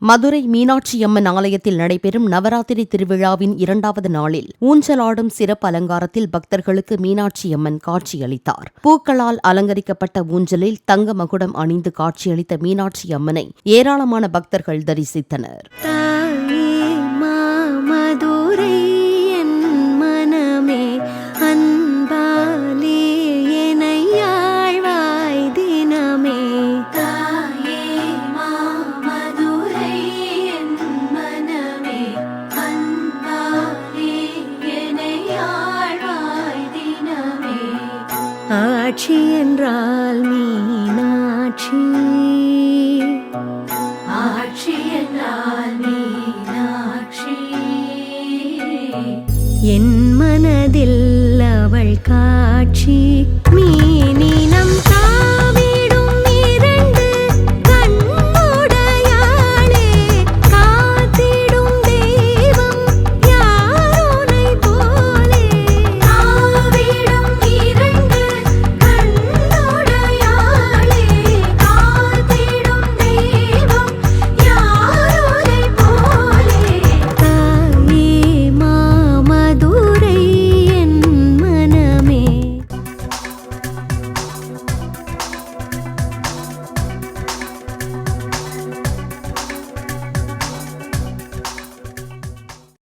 மதுரை மீனாட்சியம்மன் ஆலயத்தில் நடைபெறும் நவராத்திரி திருவிழாவின் 2வது நாளில் ஊஞ்சலாடும் சிறப்பு அலங்காரத்தில் பக்தர்களுக்கு மீனாட்சியம்மன் காட்சியளித்தார். பூக்களால் அலங்கரிக்கப்பட்ட ஊஞ்சலில் தங்க மகுடம் அணிந்து காட்சியளித்த மீனாட்சியம்மனை ஏராளமான பக்தர்கள் தரிசித்தனர். ஆட்சி என்றால் மீனாட்சி, ஆட்சி என்றால் மீனாட்சி, என் மனதில் அவள் காட்சி